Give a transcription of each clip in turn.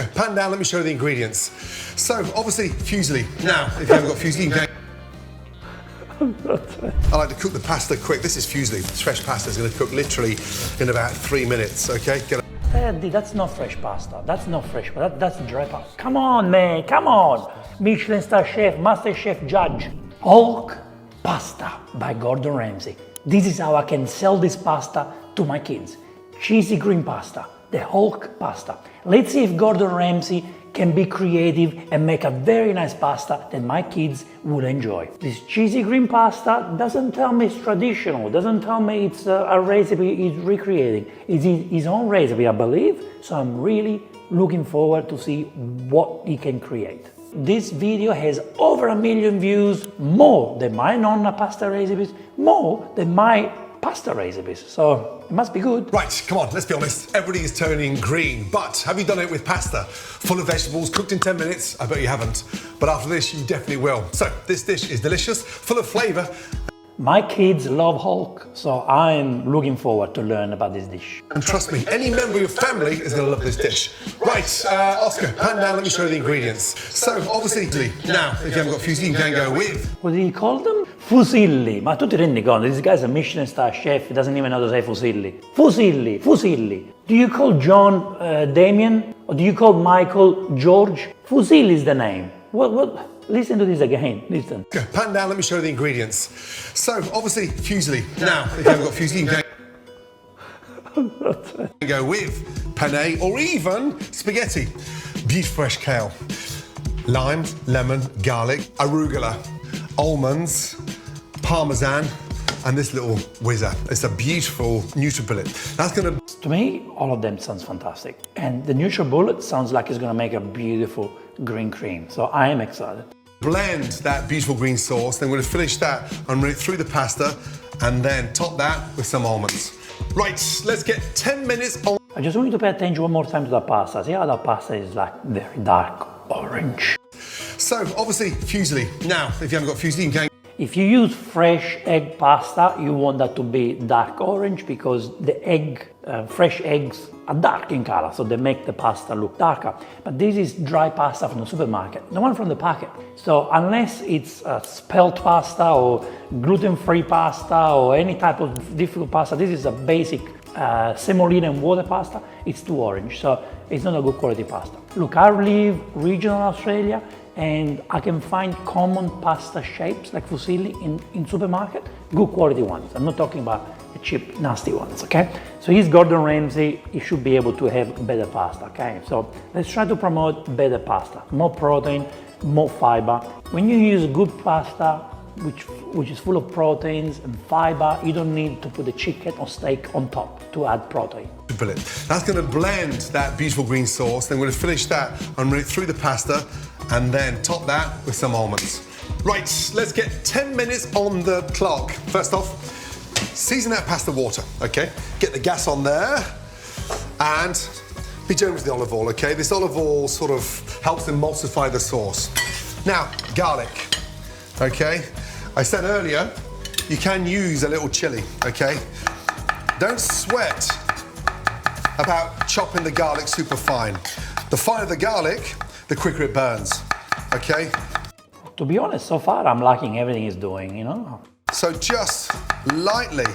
Pan down, let me show you the ingredients. So, obviously, fusilli. Now, if you haven't got fusilli, you can I like to cook the pasta quick. This is fusilli. It's fresh pasta. It's going to cook literally in about 3 minutes, okay? Daddy, that's not fresh pasta. That's not fresh pasta. That's dry pasta. Come on, man. Come on. Michelin star chef, master chef judge. Hulk pasta by Gordon Ramsay. This is how I can sell this pasta to my kids. Cheesy green pasta. The Hulk pasta. Let's see if Gordon Ramsay can be creative and make a very nice pasta that my kids will enjoy. This cheesy green pasta doesn't tell me it's traditional, doesn't tell me it's a recipe he's recreating. It's his own recipe, I believe, so I'm really looking forward to see what he can create. This video has over 1 million views, more than my nonna pasta recipes, more than my pasta recipes, so it must be good. Right, come on, let's be honest. Everything is turning green, but have you done it with pasta? Full of vegetables, cooked in 10 minutes? I bet you haven't. But after this, you definitely will. So, this dish is delicious, full of flavour. My kids love Hulk, so I'm looking forward to learn about this dish. And trust me, any member of your family is going to love this dish. Right, Oscar, pan down, let me show you the ingredients. So, obviously, now, if you haven't got fusilli, you can go with... What did he call them? Fusilli. Ma tu ti rendi conto? This guy's a Michelin star chef, he doesn't even know how to say fusilli. Fusilli, fusilli. Do you call John Damien? Or do you call Michael George? Fusilli is the name. What? Listen to this again, listen. Pan down, let me show you the ingredients. So, obviously, fusilli. Now, if you haven't got fusilli, you can go with penne or even spaghetti. Beef fresh kale, lime, lemon, garlic, arugula, almonds, parmesan, and this little whizzer. It's a beautiful NutriBullet. That's gonna... To me, all of them sounds fantastic. And the NutriBullet sounds like it's gonna make a beautiful green cream. So I am excited. Blend that beautiful green sauce, then we're gonna finish that and run it through the pasta, and then top that with some almonds. Right, let's get 10 minutes on. I just want you to pay attention one more time to the pasta. See how the pasta is like very dark orange. So, obviously, fusilli. Now, if you haven't got fusilli, you can... If you use fresh egg pasta, you want that to be dark orange because the egg, fresh eggs are dark in color, so they make the pasta look darker. But this is dry pasta from the supermarket, the one from the packet. So unless it's spelt pasta or gluten-free pasta or any type of difficult pasta, this is a basic semolina and water pasta, it's too orange, so it's not a good quality pasta. Look, I live regional Australia, and I can find common pasta shapes like fusilli in supermarket, good quality ones. I'm not talking about the cheap, nasty ones, okay? So he's Gordon Ramsay, he should be able to have better pasta, okay? So let's try to promote better pasta, more protein, more fiber. When you use good pasta, which is full of proteins and fiber, you don't need to put the chicken or steak on top to add protein. That's going to blend that beautiful green sauce, then we're going to finish that and run it through the pasta, and then top that with some almonds. Right, let's get 10 minutes on the clock. First off, season that pasta water, okay? Get the gas on there, and be generous with the olive oil, okay? This olive oil sort of helps emulsify the sauce. Now, garlic, okay? I said earlier, you can use a little chili, okay? Don't sweat about chopping the garlic super fine. The finer the garlic, the quicker it burns, okay? To be honest, so far I'm liking everything he's doing, you know? So just lightly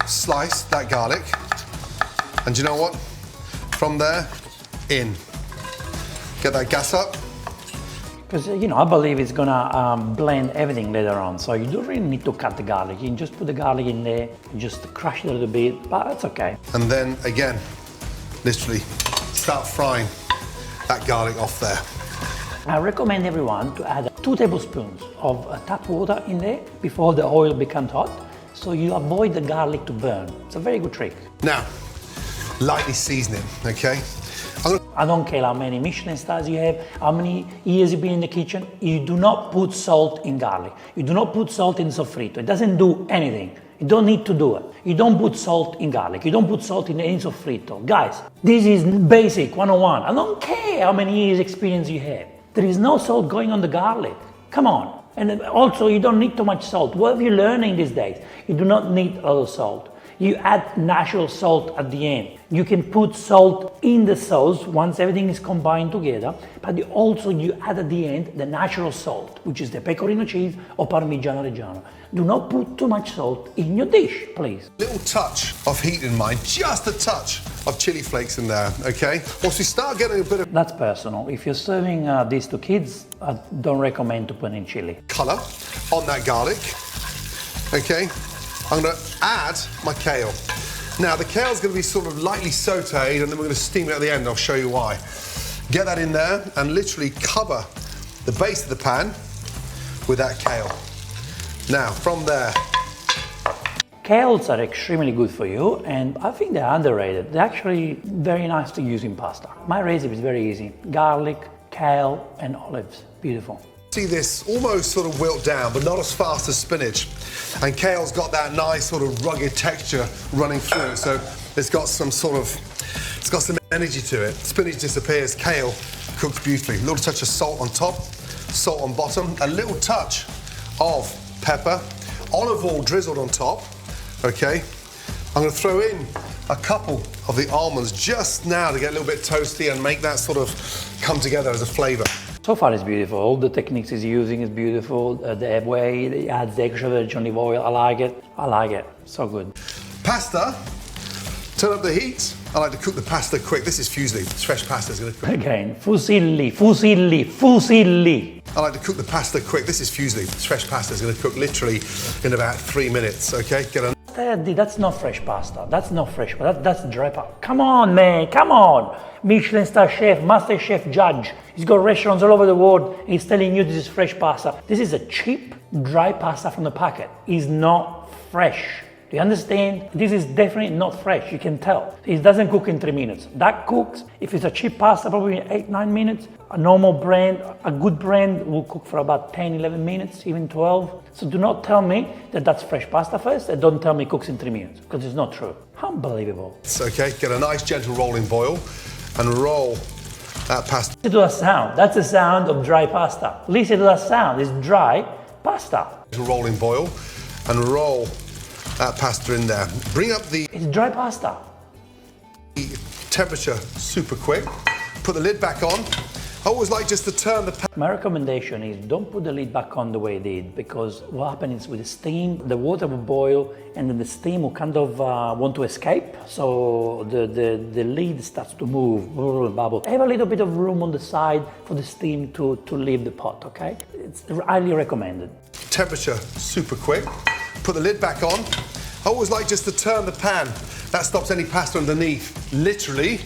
slice that garlic, and you know what? From there, in. Get that gas up. Because, you know, I believe it's gonna blend everything later on, so you don't really need to cut the garlic. You can just put the garlic in there, just crush it a little bit, but that's okay. And then, again, literally start frying that garlic off there. I recommend everyone to add 2 tablespoons of tap water in there before the oil becomes hot, so you avoid the garlic to burn. It's a very good trick. Now, lightly season it, okay? I don't care how many Michelin stars you have, how many years you've been in the kitchen, you do not put salt in garlic. You do not put salt in sofrito. It doesn't do anything. You don't need to do it. You don't put salt in garlic. You don't put salt in any sofrito. Guys, this is basic 101. I don't care how many years experience you have. There is no salt going on the garlic. Come on. And also, you don't need too much salt. What are you learning these days? You do not need a lot of salt. You add natural salt at the end. You can put salt in the sauce once everything is combined together, but you add at the end the natural salt, which is the pecorino cheese or Parmigiano Reggiano. Do not put too much salt in your dish, please. Little touch of heat in mind, just a touch of chili flakes in there, okay? Once we start getting a bit of That's personal. If you're serving this to kids, I don't recommend to put in chili. colour on that garlic, okay? I'm going to add my kale. Now, the kale's going to be sort of lightly sautéed, and then we're going to steam it at the end. I'll show you why. Get that in there and literally cover the base of the pan with that kale. Now, from there, Kales are extremely good for you, and I think they're underrated. They're actually very nice to use in pasta. My recipe is very easy. Garlic, kale, and olives. Beautiful. see this almost sort of wilt down, but not as fast as spinach. And kale's got that nice sort of rugged texture running through it, so it's got some energy to it. Spinach disappears, kale cooks beautifully. A little touch of salt on top, salt on bottom, a little touch of pepper, olive oil drizzled on top, okay? I'm gonna throw in a couple of the almonds just now to get a little bit toasty and make that sort of come together as a flavor. So far it's beautiful. All the techniques he's using is beautiful. The way he adds the extra virgin olive oil, I like it. I like it. So good. Pasta, turn up the heat. I like to cook the pasta quick. This is fusilli. It's fresh pasta. It's gonna cook. Again, fusilli, fusilli, fusilli. I like to cook the pasta quick. This is fusilli. It's fresh pasta. It's gonna cook literally in about 3 minutes, okay? Get a That's not fresh pasta. That's not fresh. That's dry pasta. Come on, man. Come on. Michelin star chef, master chef judge. He's got restaurants all over the world. He's telling you this is fresh pasta. This is a cheap, dry pasta from the packet. It's not fresh. Do you understand? This is definitely not fresh. You can tell. It doesn't cook in 3 minutes. That cooks, if it's a cheap pasta, probably in 8-9 minutes. A normal brand, a good brand will cook for about 10-11 minutes, even 12. So do not tell me that that's fresh pasta first, and don't tell me it cooks in 3 minutes, because it's not true. Unbelievable. It's okay. Get a nice gentle rolling boil and roll that pasta. Listen to that sound. That's the sound of dry pasta. Listen to that sound. It's dry pasta. Rolling boil and roll that pasta in there. Bring up the It's dry pasta. temperature super quick. Put the lid back on. I always like just to turn the pan. My recommendation is don't put the lid back on the way it did, because what happens is with the steam, the water will boil and then the steam will kind of want to escape. So the lid starts to move, bubble. Have a little bit of room on the side for the steam to leave the pot, okay? It's highly recommended. Temperature super quick. Put the lid back on. I always like just to turn the pan. That stops any pasta underneath literally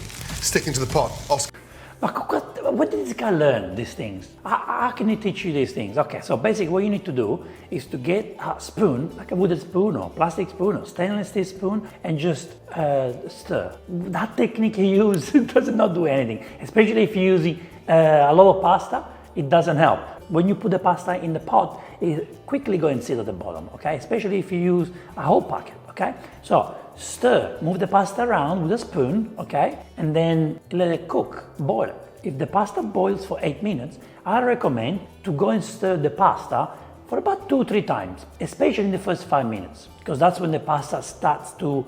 sticking to the pot. Oscar. But what did this guy learn, these things? How can he teach you these things? Okay, so basically what you need to do is to get a spoon, like a wooden spoon or plastic spoon or stainless steel spoon, and just stir. That technique he used does not do anything, especially if you're using a lot of pasta, it doesn't help. When you put the pasta in the pot, it quickly go and sit at the bottom, okay? Especially if you use a whole packet, okay? So stir, move the pasta around with a spoon, okay? And then let it cook, boil it. If the pasta boils for 8 minutes, I recommend to go and stir the pasta for about 2-3 times, especially in the first 5 minutes, because that's when the pasta starts to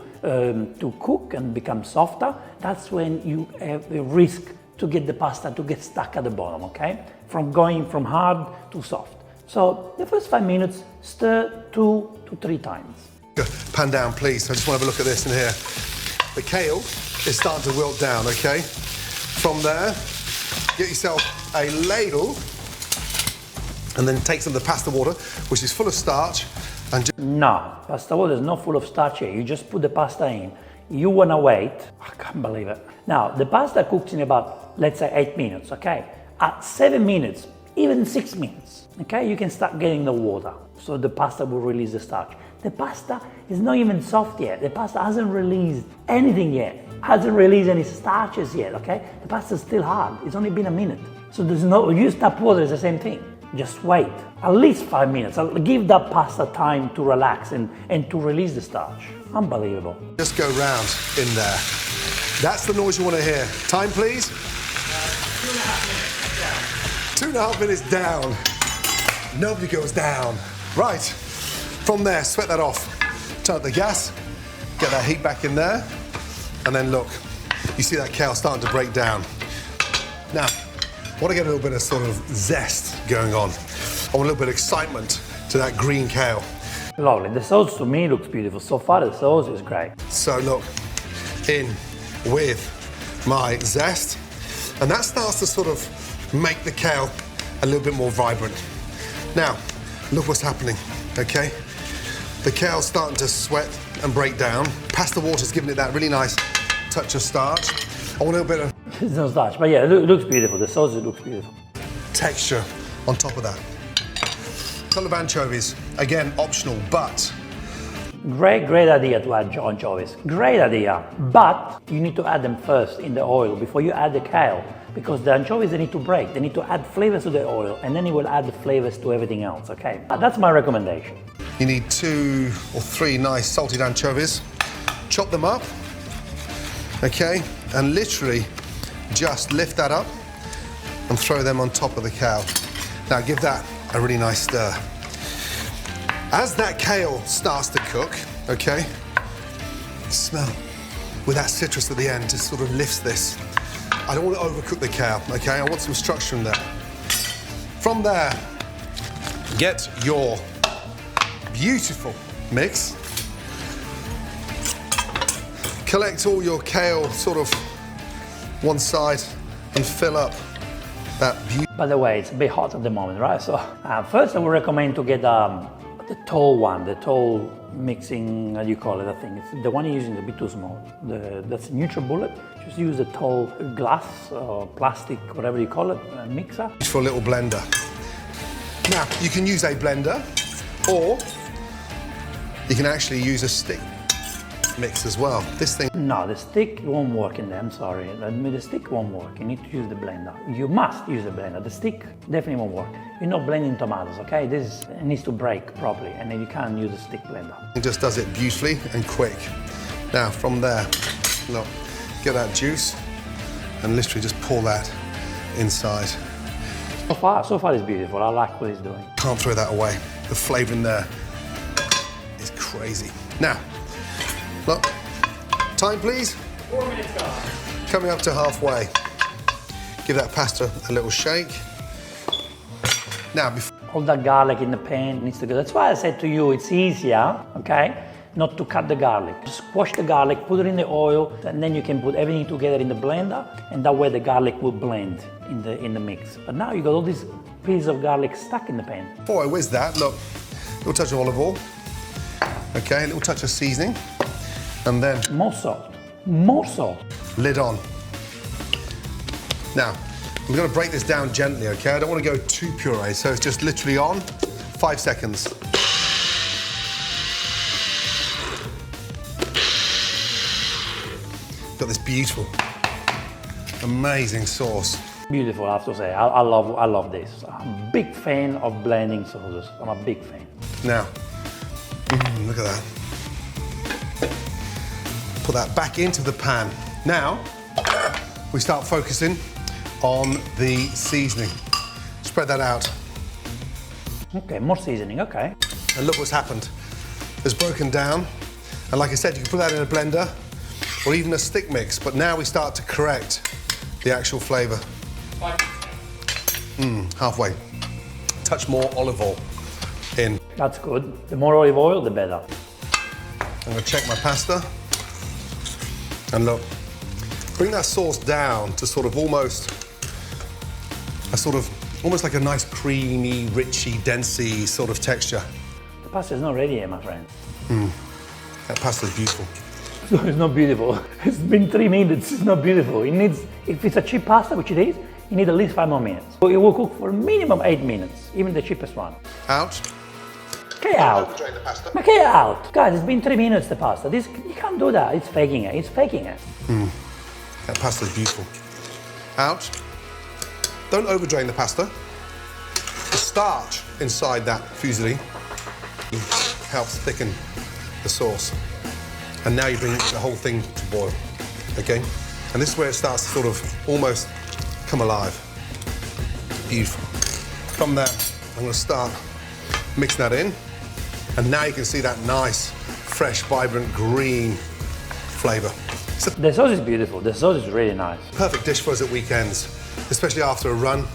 cook and become softer. That's when you have a risk to get the pasta to get stuck at the bottom, okay? From going from hard to soft. So the first 5 minutes, stir 2 to 3 times. Pan down, please. I just want to have a look at this in here. The kale is starting to wilt down, okay? From there, get yourself a ladle and then take some of the pasta water, which is full of starch, and just... No, pasta water is not full of starch here. You just put the pasta in. You want to wait. I can't believe it. Now, the pasta cooks in about, let's say, 8 minutes, okay? At 7 minutes, even 6 minutes, okay, you can start getting the water. So the pasta will release the starch. The pasta is not even soft yet. The pasta hasn't released anything yet. Hasn't released any starches yet, okay? The pasta is still hard. It's only been a minute. So there's no, use tap water, it's the same thing. Just wait, at least 5 minutes. I'll give that pasta time to relax and to release the starch. Unbelievable. Just go round in there. That's the noise you want to hear. Time, please. 2.5 minutes down. Nobody goes down. Right. From there, sweat that off. Turn up the gas. Get that heat back in there. And then look, you see that kale starting to break down. Now, I want to get a little bit of sort of zest going on. I want a little bit of excitement to that green kale. Lovely. The sauce to me looks beautiful. So far the sauce is great. So look, in with my zest. And that starts to sort of make the kale a little bit more vibrant. Now, look what's happening, okay? The kale's starting to sweat and break down. Pasta water's giving it that really nice touch of starch. I want a little bit of It's no starch, but yeah, it looks beautiful. The sauce looks beautiful. texture on top of that. A couple of anchovies, again, optional, but Great idea to add anchovies. Great idea. But you need to add them first in the oil before you add the kale. Because the anchovies, they need to break. They need to add flavors to the oil, and then you will add the flavors to everything else, okay? That's my recommendation. you need 2 or 3 nice salted anchovies. Chop them up, okay? And literally just lift that up and throw them on top of the kale. Now give that a really nice stir. As that kale starts to cook, okay, smell with that citrus at the end, just sort of lifts this. I don't want to overcook the kale, okay? I want some structure in there. From there, get your beautiful mix. Collect all your kale sort of one side and fill up that beautiful. By the way, it's a bit hot at the moment, right? So first I would recommend to get the tall one, the tall mixing, how do you call it, I think. It's the one you're using is a bit too small. That's NutriBullet. Just use a tall glass or plastic, whatever you call it, mixer. For a little blender. Now, you can use a blender, or you can actually use a stick mix as well. This thing. No, the stick won't work in there, I'm sorry. The stick won't work. You need to use the blender. You must use the blender. The stick definitely won't work. You're not blending tomatoes, okay? It needs to break properly, and then you can't use a stick blender. It just does it beautifully and quick. Now, from there, look, get that juice and literally just pour that inside. So far it's beautiful. I like what he's doing. Can't throw that away. The flavour in there is crazy. Now, look, time please. 4 minutes gone. Coming up to halfway. Give that pasta a little shake. Now, before All that garlic in the pan needs to go. That's why I said to you, it's easier, okay, not to cut the garlic. Just squash the garlic, put it in the oil, and then you can put everything together in the blender, and that way the garlic will blend in the mix. But now you got all these pieces of garlic stuck in the pan. I whiz that, look, a little touch of olive oil. Okay, a little touch of seasoning. And then More salt. More salt. lid on. Now, we're going to break this down gently, okay? I don't want to go too puree, so it's just literally on, 5 seconds. Got this beautiful, amazing sauce. Beautiful, I have to say. I love this. I'm a big fan of blending sauces. I'm a big fan. Now, look at that. Put that back into the pan. Now, we start focusing on the seasoning. Spread that out. Okay, more seasoning, okay. And look what's happened. It's broken down. And like I said, you can put that in a blender or even a stick mix, but now we start to correct the actual flavour. Halfway. Touch more olive oil in. That's good. The more olive oil, the better. I'm going to check my pasta. And look, bring that sauce down to sort of almost like a nice creamy, richy, densey sort of texture. The pasta is not ready yet, my friend. That pasta's beautiful. So it's not beautiful. It's been 3 minutes, it's not beautiful. It needs, if it's a cheap pasta, which it is, you need at least 5 more minutes. So it will cook for minimum 8 minutes, even the cheapest one. Out. Get out. Overdrain the pasta. But get out. Guys, it's been 3 minutes, the pasta. You can't do that. It's faking it. It's faking it. That pasta's beautiful. Out. Don't overdrain the pasta. The starch inside that fusilli helps thicken the sauce. And now you bring the whole thing to boil, okay? And this is where it starts to sort of almost come alive. Beautiful. From there, I'm gonna start mixing that in. And now you can see that nice, fresh, vibrant green flavor. It's a The sauce is beautiful. The sauce is really nice. perfect dish for us at weekends, especially after a run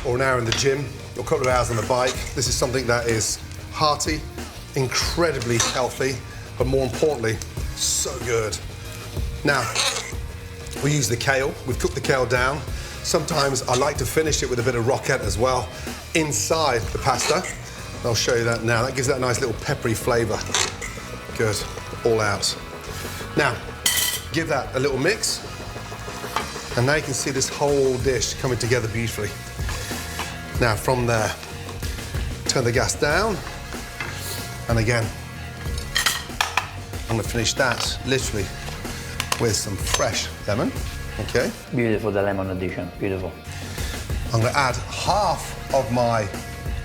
or an hour in the gym or a couple of hours on the bike. This is something that is hearty, incredibly healthy, but more importantly, so good. Now, we use the kale. We've cooked the kale down. Sometimes I like to finish it with a bit of roquette as well inside the pasta. I'll show you that now. That gives that nice little peppery flavor. Good, all out. Now, give that a little mix. And now you can see this whole dish coming together beautifully. Now, from there, turn the gas down. And again, I'm gonna finish that literally with some fresh lemon, okay? Beautiful, the lemon addition, beautiful. I'm gonna add half of my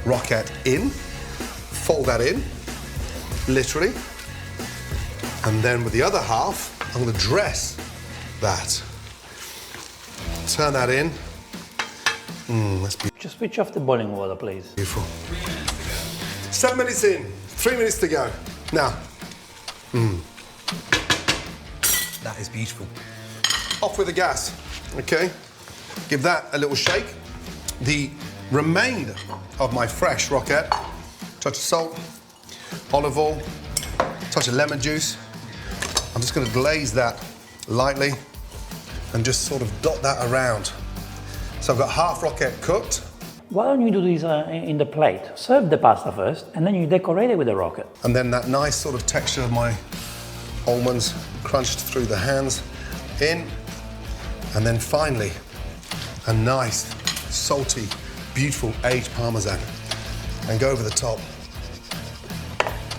roquette in, fold that in, literally. And then with the other half, I'm gonna dress that. Turn that in. That's Just switch off the boiling water, please. beautiful. 7 minutes in, 3 minutes to go. Now, that is beautiful. Off with the gas, okay? Give that a little shake. The remainder of my fresh roquette, touch of salt, olive oil, touch of lemon juice. I'm just gonna glaze that lightly and just sort of dot that around. So I've got half roquette cooked, Why don't you do this in the plate? Serve the pasta first, and then you decorate it with the rocket. and then that nice sort of texture of my almonds crunched through the hands in, and then finally a nice salty beautiful aged parmesan and go over the top.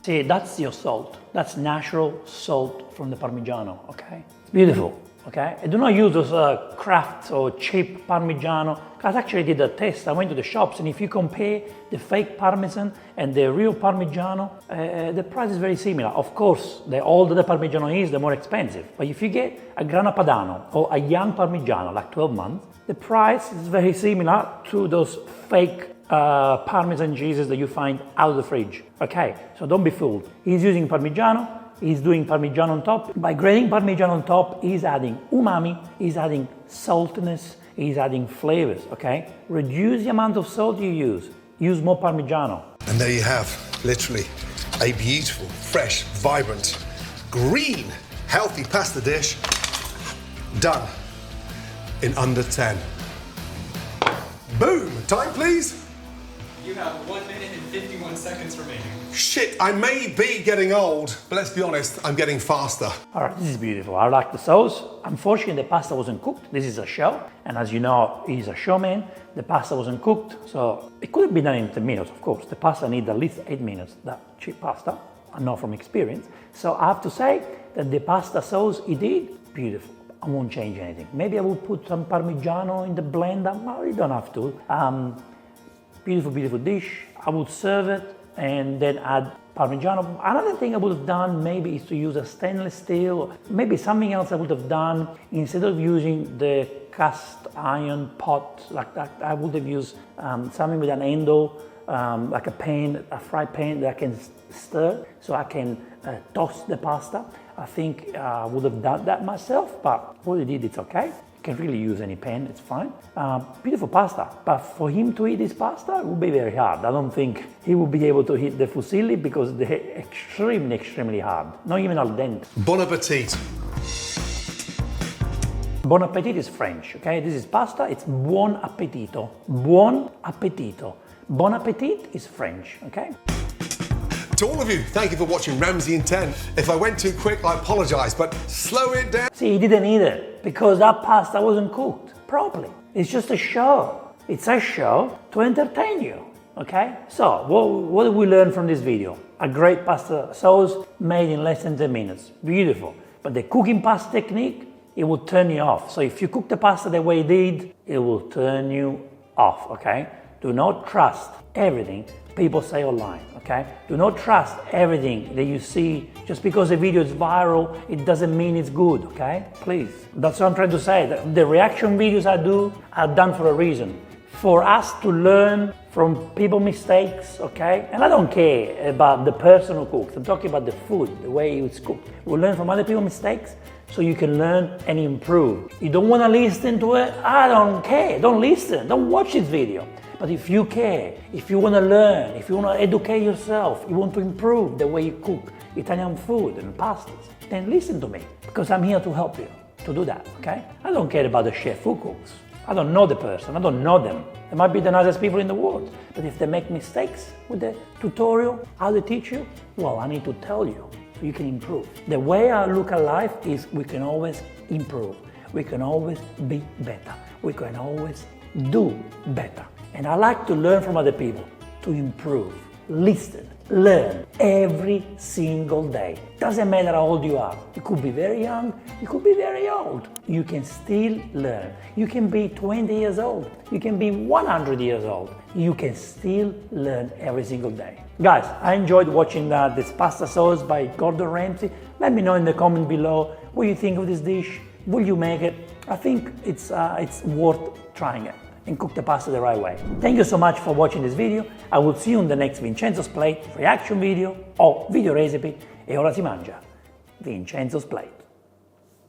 See, that's your salt. That's natural salt from the Parmigiano, okay? It's beautiful, okay? And do not use those craft or cheap Parmigiano. I actually did a test. I went to the shops, and if you compare the fake Parmesan and the real Parmigiano, the price is very similar. Of course, the older the Parmigiano is, the more expensive. But if you get a Grana Padano or a young Parmigiano, like 12 months, the price is very similar to those fake Parmesan cheeses that you find out of the fridge. Okay, so don't be fooled. He's using Parmigiano, he's doing Parmigiano on top. By grating Parmigiano on top, he's adding umami, he's adding saltiness, he's adding flavors, okay? Reduce the amount of salt you use. Use more Parmigiano. And there you have, literally, a beautiful, fresh, vibrant, green, healthy pasta dish done in under 10. Boom! Time, please. You have 1 minute and 51 seconds remaining. Shit, I may be getting old, but let's be honest, I'm getting faster. All right, this is beautiful. I like the sauce. Unfortunately, the pasta wasn't cooked. This is a show, and as you know, he's a showman. The pasta wasn't cooked, so it could have been done in 10 minutes, of course. The pasta needs at least 8 minutes, that cheap pasta. I know from experience. So I have to say that the pasta sauce he did, beautiful. I won't change anything. Maybe I will put some Parmigiano in the blender. No, you don't have to. Beautiful, beautiful dish. I would serve it and then add Parmigiano. Another thing I would have done maybe is to use a stainless steel, maybe something else I would have done instead of using the cast iron pot like that. I would have used something with an handle, like a pan, a fry pan that I can stir so I can toss the pasta. I think I would have done that myself, but what I did, it's okay. You can really use any pan, it's fine. Beautiful pasta, but for him to eat this pasta, it would be very hard. I don't think he would be able to hit the fusilli because they're extremely, extremely hard. Not even al dente. Bon appetit. Bon appetit is French, okay? This is pasta, it's buon appetito. Buon appetito. Bon appetit is French, okay? To all of you, thank you for watching Ramsay in 10. If I went too quick, I apologize, but slow it down. See, he didn't eat it because that pasta wasn't cooked properly. It's just a show. It's a show to entertain you, okay? So, what did we learn from this video? A great pasta sauce made in less than 10 minutes. Beautiful. But the cooking pasta technique, it will turn you off. So if you cook the pasta the way he did, it will turn you off, okay? Do not trust everything people say online, okay? Do not trust everything that you see. Just because a video is viral, it doesn't mean it's good, okay? Please. That's what I'm trying to say. The reaction videos I do are done for a reason. for us to learn from people's mistakes, okay? And I don't care about the person who cooks. I'm talking about the food, the way it's cooked. We learn from other people's mistakes so you can learn and improve. You don't want to listen to it? I don't care. Don't listen. Don't watch this video. But if you care, if you want to learn, if you want to educate yourself, you want to improve the way you cook Italian food and pastas, then listen to me, because I'm here to help you to do that, okay? I don't care about the chef who cooks. I don't know the person, I don't know them. They might be the nicest people in the world, but if they make mistakes with the tutorial, how they teach you, well, I need to tell you so you can improve. The way I look at life is we can always improve. We can always be better. We can always do better. And I like to learn from other people, to improve, listen, learn every single day. Doesn't matter how old you are. You could be very young, you could be very old. You can still learn. You can be 20 years old, you can be 100 years old. You can still learn every single day. Guys, I enjoyed watching this pasta sauce by Gordon Ramsay. Let me know in the comment below what you think of this dish. Will you make it? I think it's worth trying it and cook the pasta the right way. Thank you so much for watching this video. I will see you in the next Vincenzo's Plate reaction video o video recipe. E ora si mangia Vincenzo's Plate.